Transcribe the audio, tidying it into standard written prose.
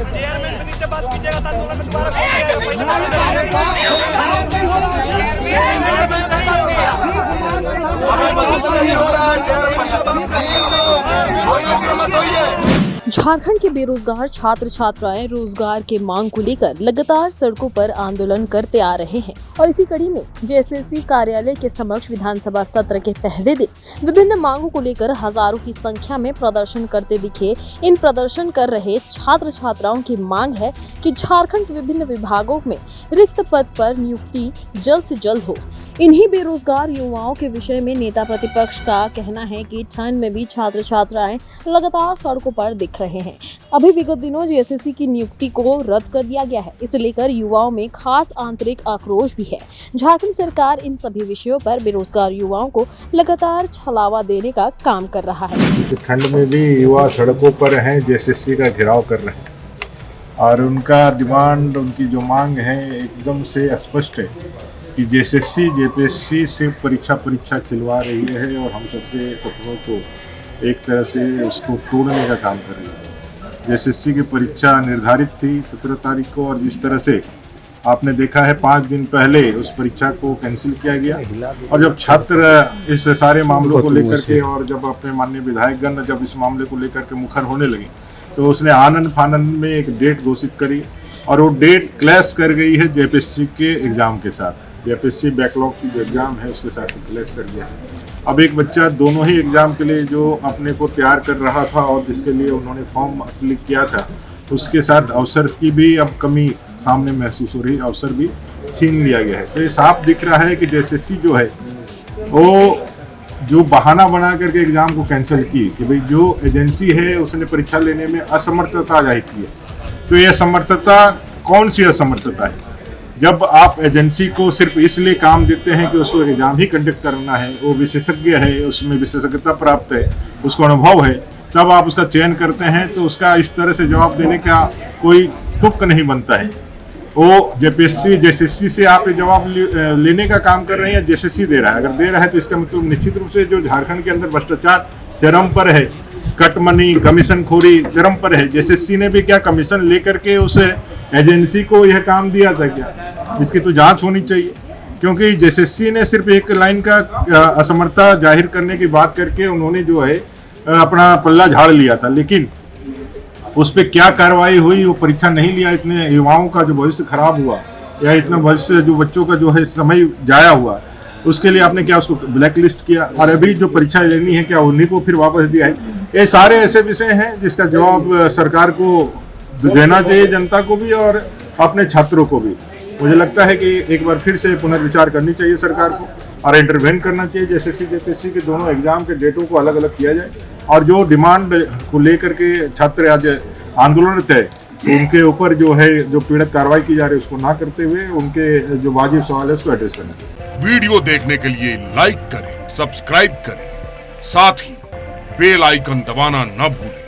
Chairman से नीचे बात कीजिएगा तो आंदोलन में दोबारा झारखंड के बेरोजगार छात्र छात्राएं रोजगार के मांग को लेकर लगातार सड़कों पर आंदोलन करते आ रहे हैं और इसी कड़ी में जेएसएससी कार्यालय के समक्ष विधानसभा सत्र के पहले दिन विभिन्न मांगों को लेकर हजारों की संख्या में प्रदर्शन करते दिखे। इन प्रदर्शन कर रहे छात्र छात्राओं की मांग है कि झारखंड के विभिन्न विभागों में रिक्त पद पर नियुक्ति जल्द से जल्द हो। इन्हीं बेरोजगार युवाओं के विषय में नेता प्रतिपक्ष का कहना है कि ठंड में भी छात्र छात्राएं लगातार सड़कों पर दिख रहे हैं। अभी विगत दिनों जेएसएससी की नियुक्ति को रद्द कर दिया गया है, इसे लेकर युवाओं में खास आंतरिक आक्रोश भी है। झारखंड सरकार इन सभी विषयों पर बेरोजगार युवाओं को लगातार छलावा देने का काम कर रहा है। ठंड में भी युवा सड़कों पर हैं, जेएसएससी का घेराव कर रहे हैं और उनका डिमांड, उनकी जो मांग है एकदम से स्पष्ट है कि जेएसएससी जेपीएससी सिर्फ परीक्षा खिलवा रही है और हम सबके सपनों को एक तरह से उसको तोड़ने का काम कर रही है। जेएसएससी की परीक्षा निर्धारित थी 17 तारीख को और जिस तरह से आपने देखा है 5 दिन पहले उस परीक्षा को कैंसिल किया गया और जब छात्र इस सारे मामलों को लेकर के और जब अपने माननीय विधायकगण जब इस मामले को लेकर के मुखर होने लगे तो उसने आनंद फानंद में एक डेट घोषित करी और वो डेट क्लैश कर गई है जेपीएससी के एग्जाम के साथ। जेपीएससी बैकलॉग की जो एग्जाम है उसके साथ क्लैश कर दिया है। अब एक बच्चा दोनों ही एग्जाम के लिए जो अपने को तैयार कर रहा था और जिसके लिए उन्होंने फॉर्म अप्लाई किया था उसके साथ अवसर की भी अब कमी सामने महसूस हो रही है, अवसर भी छीन लिया गया है। तो ये साफ दिख रहा है कि जेएसएससी जो है वो जो बहाना बना करके एग्जाम को कैंसिल की कि भाई जो एजेंसी है उसने परीक्षा लेने में असमर्थता जाहिर की है। तो ये असमर्थता कौन सी असमर्थता है? जब आप एजेंसी को सिर्फ इसलिए काम देते हैं कि उसको एग्जाम ही कंडक्ट करना है, वो विशेषज्ञ है, उसमें विशेषज्ञता प्राप्त है, उसको अनुभव है, तब आप उसका चयन करते हैं तो उसका इस तरह से जवाब देने का कोई तुक नहीं बनता है। वो जेएसएससी से आप जवाब लेने का काम कर रहे हैं, जेएसएससी दे रहा है। अगर दे रहा है तो इसका मतलब निश्चित रूप से जो झारखंड के अंदर भ्रष्टाचार चरम पर है, कटमनी कमीशन खोरी चरम पर है। जेएसएससी ने भी क्या कमीशन लेकर के उस एजेंसी को यह काम दिया था क्या? इसकी तो जांच होनी चाहिए, क्योंकि जेएसएससी ने सिर्फ एक लाइन का असमर्थता जाहिर करने की बात करके उन्होंने जो है अपना पल्ला झाड़ लिया था, लेकिन उस पर क्या कार्रवाई हुई वो परीक्षा नहीं लिया। इतने युवाओं का जो भविष्य खराब हुआ या इतना भविष्य जो बच्चों का जो है समय जाया हुआ, उसके लिए आपने क्या उसको ब्लैक लिस्ट किया और अभी जो परीक्षा लेनी है क्या उन्हीं को फिर वापस दिया है? ये सारे ऐसे विषय हैं जिसका जवाब सरकार को देना चाहिए, जनता को भी और अपने छात्रों को भी। मुझे लगता है कि एक बार फिर से पुनर्विचार करनी चाहिए सरकार को और इंटरवेन करना चाहिए। जेएसएससी जेपीएससी के दोनों एग्जाम के डेटों को अलग अलग किया जाए और जो डिमांड को लेकर के छात्र आज आंदोलनरत है उनके ऊपर जो है जो पीड़ित कार्रवाई की जा रही है उसको ना करते हुए उनके जो वाजिब सवाल है उसको एड्रेस करना। वीडियो देखने के लिए लाइक करें, सब्सक्राइब करें, साथ ही बेल आइकन दबाना न भूलें।